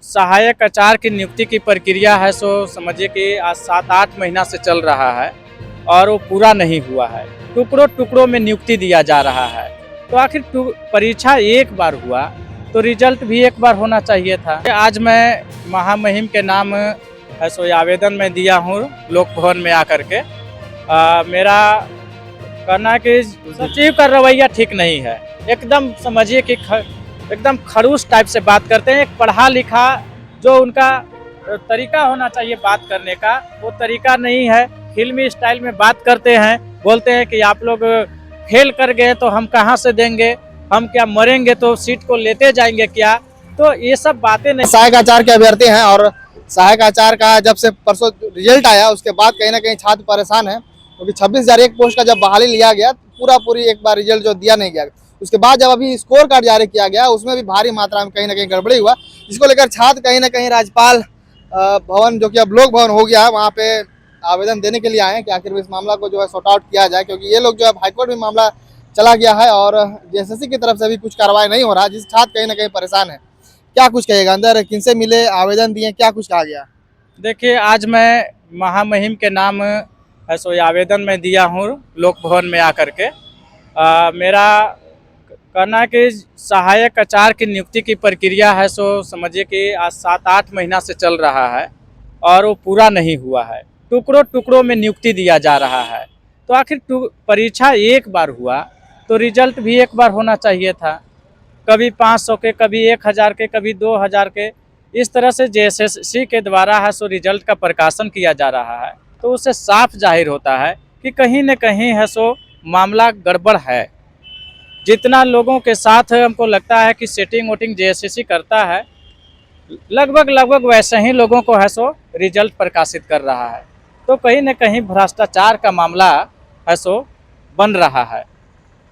सहायक आचार्य की नियुक्ति की प्रक्रिया है सो समझिए कि आज 7-8 महीना से चल रहा है और वो पूरा नहीं हुआ है। टुकड़ों टुकड़ों में नियुक्ति दिया जा रहा है। तो आखिर परीक्षा एक बार हुआ तो रिजल्ट भी एक बार होना चाहिए था। आज मैं महामहिम के नाम है सो आवेदन में दिया हूँ लोक भवन में आकर के। मेरा कहना है कि सचिव का रवैया ठीक नहीं है। एकदम समझिए कि एकदम खड़ूस टाइप से बात करते हैं। एक पढ़ा लिखा जो उनका तरीका होना चाहिए बात करने का, वो तरीका नहीं है। फिल्मी स्टाइल में बात करते हैं, बोलते हैं कि आप लोग फेल कर गए तो हम कहाँ से देंगे, हम क्या मरेंगे तो सीट को लेते जाएंगे क्या। तो ये सब बातें नहीं। सहायक आचार्य के अभ्यर्थी हैं और सहायक आचार्य का जब से परसों रिजल्ट आया उसके बाद कहीं ना कहीं छात्र परेशान है, क्योंकि 26,001 पोस्ट का जब बहाली लिया गया पूरी एक बार रिजल्ट जो दिया नहीं गया। उसके बाद जब अभी स्कोर कार्ड जारी किया गया उसमें भी भारी मात्रा में कहीं ना कहीं गड़बड़ी हुआ, जिसको लेकर छात्र कहीं ना कहीं राज्यपाल भवन जो कि अब लोक भवन हो गया है वहाँ पे आवेदन देने के लिए आए हैं कि आखिर इस मामला को जो है सॉर्ट आउट किया जाए, क्योंकि ये लोग जो है हाईकोर्ट में मामला चला गया है और जेएसएससी की तरफ से भी कुछ कार्रवाई नहीं हो रहा, जिस छात्र कहीं ना कहीं परेशान है। क्या कुछ कहेगा, अंदर किनसे मिले, आवेदन दिए, क्या कुछ कहा गया? देखिए, आज मैं महामहिम के नाम है सो आवेदन में दिया हूँ लोक भवन में आकर के। मेरा कहना है कि सहायक आचार्य की नियुक्ति की प्रक्रिया है सो समझिए कि आज 7-8 महीना से चल रहा है और वो पूरा नहीं हुआ है। टुकड़ों टुकड़ों में नियुक्ति दिया जा रहा है। तो आखिर परीक्षा एक बार हुआ तो रिजल्ट भी एक बार होना चाहिए था। कभी 500 के, कभी 1000 के, कभी 2000 के, इस तरह से जेएसएससी के द्वारा है सो रिजल्ट का प्रकाशन किया जा रहा है। तो उससे साफ जाहिर होता है कि कहीं न कहीं है सो मामला गड़बड़ है। जितना लोगों के साथ हमको लगता है कि सेटिंग वोटिंग जेएसएससी करता है, लगभग वैसे ही लोगों को है सो रिजल्ट प्रकाशित कर रहा है। तो कहीं न कहीं भ्रष्टाचार का मामला है सो बन रहा है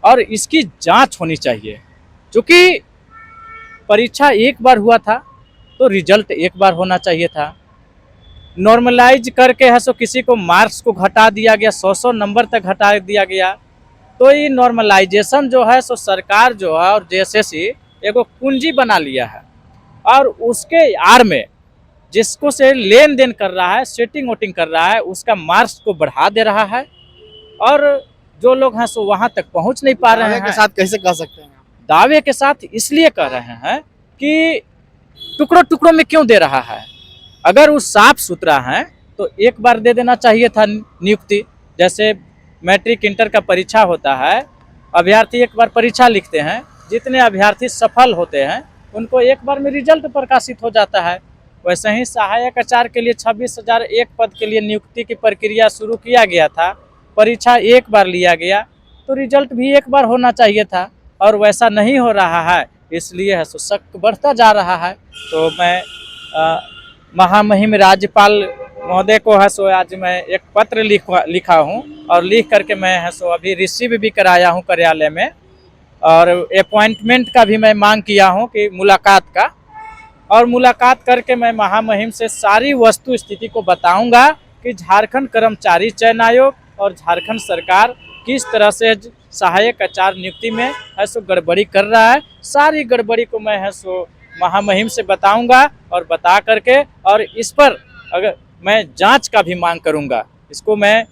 और इसकी जांच होनी चाहिए। क्योंकि परीक्षा एक बार हुआ था तो रिजल्ट एक बार होना चाहिए था। नॉर्मलाइज करके है सो किसी को मार्क्स को घटा दिया गया, 100 नंबर तक घटा दिया गया। तो ये नॉर्मलाइजेशन जो है सो सरकार जो है और जेएसएससी एगो पूंजी बना लिया है और उसके आड़ में जिसको से लेन देन कर रहा है, सेटिंग वोटिंग कर रहा है, उसका मार्क्स को बढ़ा दे रहा है और जो लोग हैं सो वहाँ तक पहुँच नहीं पा रहे हैं। के साथ कैसे कह सकते हैं? दावे के साथ इसलिए कह रहे हैं कि टुकड़ों टुकड़ों में क्यों दे रहा है। अगर वो साफ सुथरा है तो एक बार दे देना चाहिए था नियुक्ति। जैसे मैट्रिक इंटर का परीक्षा होता है, अभ्यर्थी एक बार परीक्षा लिखते हैं, जितने अभ्यर्थी सफल होते हैं उनको एक बार में रिजल्ट प्रकाशित हो जाता है। वैसे ही सहायक आचार्य के लिए 26,001 पद के लिए नियुक्ति की प्रक्रिया शुरू किया गया था। परीक्षा एक बार लिया गया तो रिजल्ट भी एक बार होना चाहिए था और वैसा नहीं हो रहा है, इसलिए है सो शक बढ़ता जा रहा है। तो मैं महामहिम राज्यपाल महोदय को है सो आज मैं एक पत्र लिखा हूँ और लिख करके मैं है सो अभी रिसीव भी कराया हूँ कार्यालय में और अपॉइंटमेंट का भी मैं मांग किया हूँ कि मुलाकात का, और मुलाकात करके मैं महामहिम से सारी वस्तु स्थिति को बताऊंगा कि झारखंड कर्मचारी चयन आयोग और झारखंड सरकार किस तरह से सहायक आचार्य नियुक्ति में है सो गड़बड़ी कर रहा है। सारी गड़बड़ी को मैं है सो महामहिम से बताऊंगा और बता करके और इस पर अगर मैं जांच का भी मांग करूंगा। इसको मैं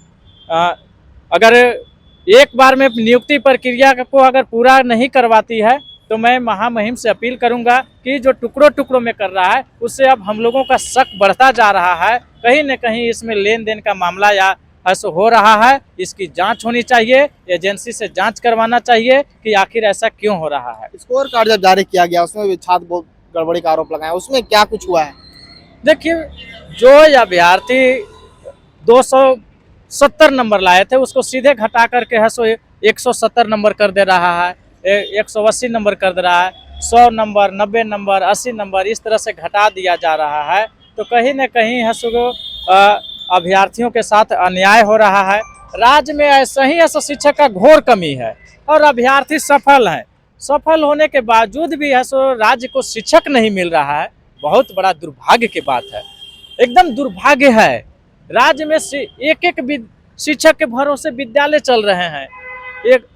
अगर एक बार में नियुक्ति प्रक्रिया को अगर पूरा नहीं करवाती है तो मैं महामहिम से अपील करूंगा कि जो टुकड़ों टुकड़ों में कर रहा है उससे अब हम लोगों का शक बढ़ता जा रहा है। कहीं न कहीं इसमें लेन देन का मामला या ऐसा हो रहा है, इसकी जांच होनी चाहिए। एजेंसी से जांच करवाना चाहिए कि आखिर ऐसा क्यों हो रहा है। स्कोर कार्ड जब जारी किया गया उसमें भी छात्र बहुत गड़बड़ी का आरोप लगाया, उसमें क्या कुछ हुआ है? देखिए, जो अभ्यर्थी 270 नंबर लाए थे उसको सीधे घटा करके है सो 170 नंबर कर दे रहा है, 180 नंबर कर दे रहा है, 100 नंबर, 90 नंबर, 80 नंबर, इस तरह से घटा दिया जा रहा है। तो कहीं न कहीं है सो अभ्यर्थियों के साथ अन्याय हो रहा है। राज्य में ऐसा शिक्षक का घोर कमी है और अभ्यर्थी सफल हैं। सफल होने के बावजूद भी है सो राज्य को शिक्षक नहीं मिल रहा है। बहुत बड़ा दुर्भाग्य की बात है, एकदम दुर्भाग्य है। राज्य में एक शिक्षक के भरोसे विद्यालय चल रहे हैं।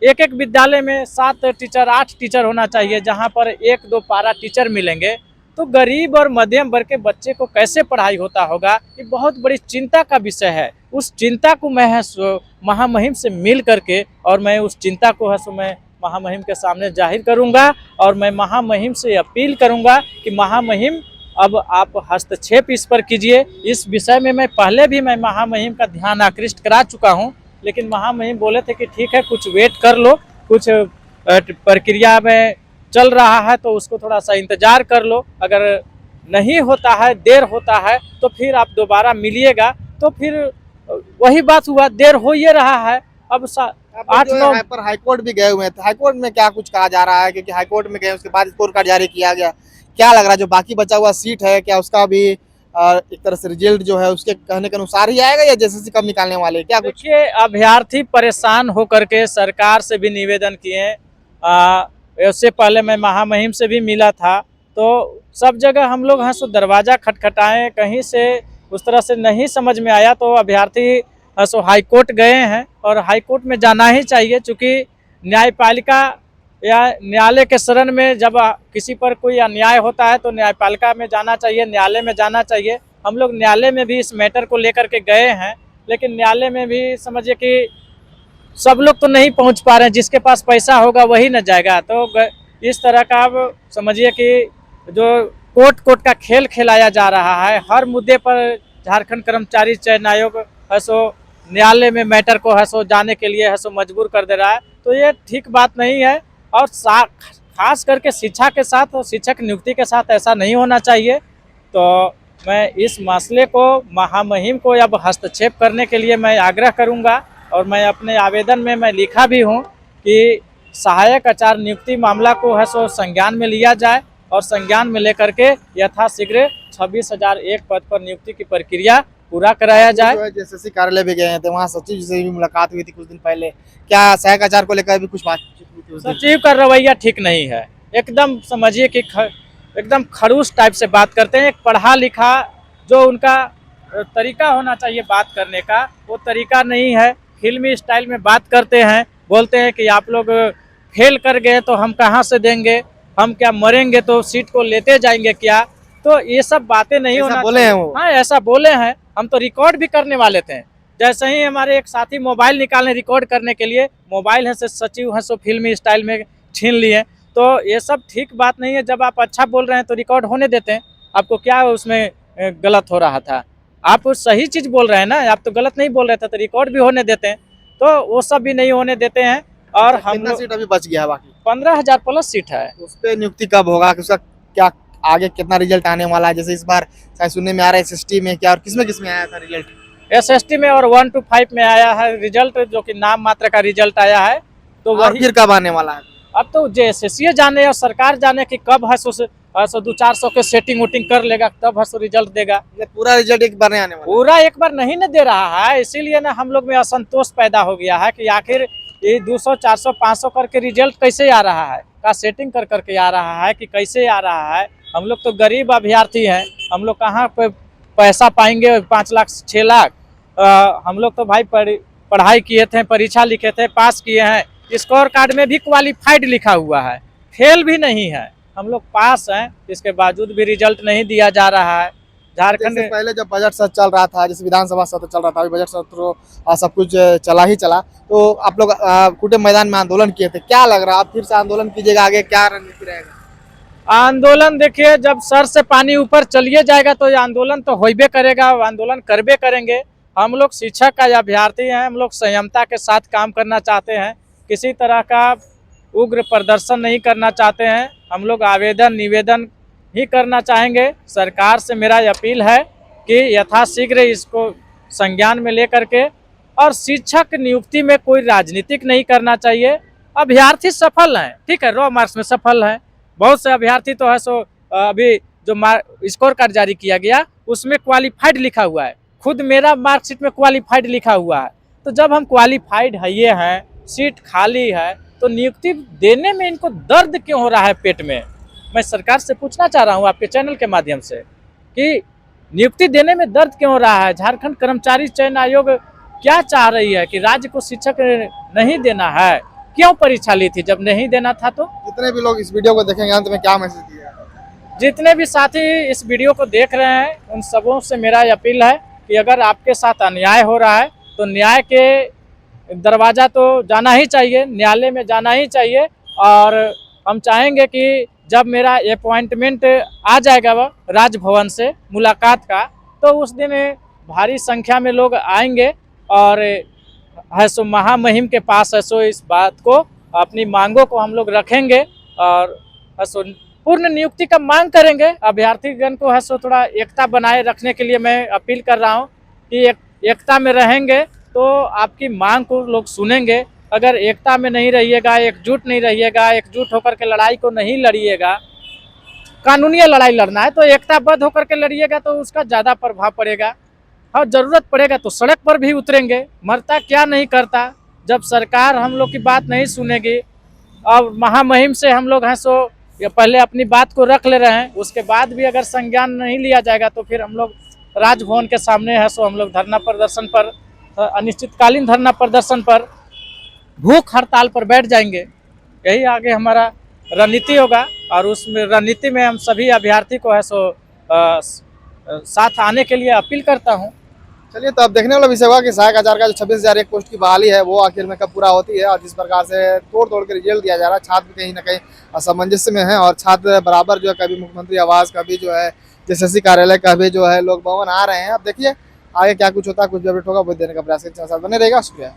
एक विद्यालय में 7 टीचर 8 टीचर होना चाहिए, जहां पर 1-2 पारा टीचर मिलेंगे तो गरीब और मध्यम वर्ग के बच्चे को कैसे पढ़ाई होता होगा, ये बहुत बड़ी चिंता का विषय है। उस चिंता को मैं महामहिम से मिल करके और मैं उस चिंता को मैं महामहिम के सामने जाहिर करूंगा और मैं महामहिम से अपील करूंगा कि महामहिम अब आप हस्तक्षेप इस पर कीजिए। इस विषय में मैं पहले भी मैं महामहिम का ध्यान आकृष्ट करा चुका हूं, लेकिन महामहिम बोले थे कि ठीक है कुछ वेट कर लो, कुछ प्रक्रिया में चल रहा है तो उसको थोड़ा सा इंतजार कर लो, अगर नहीं होता है, देर होता है तो फिर आप दोबारा मिलिएगा। तो फिर वही बात हुआ, देर हो ये रहा है। अब 8-9 पर हाईकोर्ट भी गए हुए थे, हाईकोर्ट में क्या कुछ कहा जा रहा है? क्योंकि हाईकोर्ट में गए उसके बाद स्कोर कार्ड जारी किया गया, क्या लग रहा है जो बाकी बचा हुआ सीट है क्या उसका भी एक तरह से रिजल्ट जो है उसके कहने के अनुसार ही आएगा या जेएसएससी कब निकालने वाले क्या कुछ? देखिए, अभ्यर्थी परेशान होकर के सरकार से भी निवेदन किए। इससे पहले मैं महामहिम से भी मिला था, तो सब जगह हम लोग हैं सो दरवाज़ा खटखटाएं, कहीं से उस तरह से नहीं समझ में आया तो अभ्यर्थी सो हाईकोर्ट गए हैं और हाईकोर्ट में जाना ही चाहिए, चूँकि न्यायपालिका या न्यायालय के शरण में जब किसी पर कोई अन्याय होता है तो न्यायपालिका में जाना चाहिए, न्यायालय में जाना चाहिए। हम लोग न्यायालय में भी इस मैटर को लेकर के गए हैं, लेकिन न्यायालय में भी समझिए कि सब लोग तो नहीं पहुंच पा रहे हैं, जिसके पास पैसा होगा वही न जाएगा। तो इस तरह का अब समझिए कि जो कोर्ट का खेल खिलाया जा रहा है, हर मुद्दे पर झारखंड कर्मचारी चयन आयोग है सो न्यायालय में मैटर को है सो जाने के लिए है सो मजबूर कर दे रहा है, तो ये ठीक बात नहीं है। और खास करके शिक्षा के साथ और शिक्षक नियुक्ति के साथ ऐसा नहीं होना चाहिए। तो मैं इस मसले को महामहिम को अब हस्तक्षेप करने के लिए मैं आग्रह करूंगा और मैं अपने आवेदन में मैं लिखा भी हूं कि सहायक आचार्य नियुक्ति मामला को है सो संज्ञान में लिया जाए और संज्ञान में लेकर के यथाशीघ्र 26,001 पद पर नियुक्ति की प्रक्रिया पूरा कराया जाए। जेएसएससी कार्यालय भी गए थे, वहाँ सचिव से भी मुलाकात हुई थी कुछ दिन पहले, क्या सहायक आचार्य को लेकर भी कुछ बातचीत हुई थी? सचिव का रवैया ठीक नहीं है, एकदम समझिए कि एकदम खड़ूस टाइप से बात करते हैं। एक पढ़ा लिखा जो उनका तरीका होना चाहिए बात करने का, वो तरीका नहीं है। फिल्मी स्टाइल में बात करते हैं, बोलते हैं कि आप लोग फेल कर गए तो हम कहाँ से देंगे, हम क्या मरेंगे तो सीट को लेते जाएंगे क्या? तो ये सब बातें नहीं होना बोले हैं वो? हाँ, ऐसा बोले हैं। हम तो रिकॉर्ड भी करने वाले थे, जैसे ही हमारे एक साथी मोबाइल निकालने रिकॉर्ड करने के लिए, मोबाइल है से सचिव है सो फिल्मी स्टाइल में छीन लिए। तो ये सब ठीक बात नहीं है। जब आप अच्छा बोल रहे हैं तो रिकॉर्ड होने देते हैं, आपको क्या उसमें गलत हो रहा था? आप सही चीज़ बोल रहे हैं ना, आप तो गलत नहीं बोल रहे थे, तो रिकॉर्ड भी होने देते हैं। तो वो सब भी नहीं होने देते हैं। और हम लोग सीट अभी बच गया है बाकी 15,000 प्लस सीट है। उस पर नियुक्ति कब होगा, उसका क्या आगे कितना रिजल्ट आने वाला है? जैसे इस बार शायद सुनने में आ रहा है एसएसटी में क्या और किसमें आया था रिजल्ट? एसएसटी में और 1 to 5 में आया है रिजल्ट, जो कि नाम मात्र का रिजल्ट आया है। तो वही फिर कब आने वाला है? अब तो जेएसएससी जाने और सरकार जाने की कब है सो 200-400 के सेटिंग वोटिंग कर लेगा, तब है सो रिजल्ट देगा। पूरा रिजल्ट एक बार नहीं आने वाला? पूरा एक बार नहीं न दे रहा है, इसीलिए ना हम लोग में असंतोष पैदा हो गया है कि आखिर ये 200, 400, 500 करके रिजल्ट कैसे आ रहा है, का सेटिंग कर करके आ रहा है कि कैसे आ रहा है। हम लोग तो गरीब अभ्यर्थी हैं, हम लोग कहाँ पे पैसा पाएंगे 5 लाख 6 लाख। हम लोग तो भाई पढ़ाई किए थे, परीक्षा लिखे थे, पास किए हैं, स्कोर कार्ड में भी क्वालिफाइड लिखा हुआ है, फेल भी नहीं है, हम लोग पास हैं, इसके बावजूद भी रिजल्ट नहीं दिया जा रहा है। झारखंड पहले जब बजट सत्र चल रहा था, जैसे विधानसभा सत्र चल रहा था, अभी बजट सत्र सब कुछ चला ही चला, तो आप लोग कुटे मैदान में आंदोलन किए थे, क्या लग रहा है आप फिर से आंदोलन कीजिएगा? आगे क्या रणनीति रहेगा? आंदोलन देखिए, जब सर से पानी ऊपर चलिए जाएगा तो ये आंदोलन तो होइबे करेगा, आंदोलन करबे करेंगे। हम लोग शिक्षक का अभ्यर्थी हैं, हम लोग संयमता के साथ काम करना चाहते हैं, किसी तरह का उग्र प्रदर्शन नहीं करना चाहते हैं। हम लोग आवेदन निवेदन ही करना चाहेंगे। सरकार से मेरा अपील है कि यथाशीघ्र इसको संज्ञान में लेकर के, और शिक्षक नियुक्ति में कोई राजनीतिक नहीं करना चाहिए। अभ्यर्थी सफल हैं, ठीक है, रॉ मार्क्स में सफल हैं। बहुत से अभ्यर्थी तो है सो अभी जो स्कोर कार्ड जारी किया गया उसमें क्वालिफाइड लिखा हुआ है, खुद मेरा मार्कशीट में क्वालिफाइड लिखा हुआ है। तो जब हम क्वालिफाइड है ये हैं, सीट खाली है, तो नियुक्ति देने में इनको दर्द क्यों हो रहा है पेट में? मैं सरकार से पूछना चाह रहा हूँ आपके चैनल के माध्यम से कि नियुक्ति देने में दर्द क्यों हो रहा है? झारखंड कर्मचारी चयन आयोग क्या चाह रही है कि राज्य को शिक्षक नहीं देना है? क्यों परीक्षा ली थी जब नहीं देना था? तो जितने भी लोग इस वीडियो को देखेंगे अंत में क्या मैसेज दिया? जितने भी साथी इस वीडियो को देख रहे हैं उन सबों से मेरा अपील है कि अगर आपके साथ अन्याय हो रहा है तो न्याय के दरवाज़ा तो जाना ही चाहिए, न्यायालय में जाना ही चाहिए। और हम चाहेंगे कि जब मेरा अपॉइंटमेंट आ जाएगा वह राजभवन से मुलाकात का, तो उस दिन भारी संख्या में लोग आएंगे और है सो महामहिम के पास है सो इस बात को, अपनी मांगों को हम लोग रखेंगे और है सो पूर्ण नियुक्ति का मांग करेंगे। अभ्यर्थीगण को है सो थोड़ा एकता बनाए रखने के लिए मैं अपील कर रहा हूँ कि एकता में रहेंगे तो आपकी मांग को लोग सुनेंगे। अगर एकता में नहीं रहिएगा, एकजुट नहीं रहिएगा, एकजुट होकर के लड़ाई को नहीं लड़िएगा, कानूनी लड़ाई लड़ना है तो एकताबद्ध होकर के लड़िएगा तो उसका ज़्यादा प्रभाव पड़ेगा। हाँ, ज़रूरत पड़ेगा तो सड़क पर भी उतरेंगे, मरता क्या नहीं करता। जब सरकार हम लोग की बात नहीं सुनेगी, अब महामहिम से हम लोग हैं सो ये पहले अपनी बात को रख ले रहे हैं, उसके बाद भी अगर संज्ञान नहीं लिया जाएगा तो फिर हम लोग राजभवन के सामने है सो हम लोग धरना प्रदर्शन पर, अनिश्चितकालीन धरना प्रदर्शन पर, भूख हड़ताल पर बैठ जाएंगे। यही आगे हमारा रणनीति होगा और उसमें रणनीति में हम सभी अभ्यर्थी को है सो साथ आने के लिए अपील करता हूँ। चलिए, तो अब देखने वाला विषय होगा कि सहायक आचार्य का जो 26,000 एक पोस्ट की बहाली है वो आखिर में कब पूरा होती है और जिस प्रकार से तोड़ तोड़ के रिजल्ट दिया जा रहा है, छात्र कहीं ना कहीं असमंजस में है और छात्र बराबर जो है कभी मुख्यमंत्री आवास, कभी जो है JSSC कार्यालय, कभी जो है लोक भवन आ रहे हैं। अब देखिए आगे क्या कुछ होता है, कुछ भी अपडेट होगा वो देने का प्रयास करें। बने रहेगा, शुक्रिया।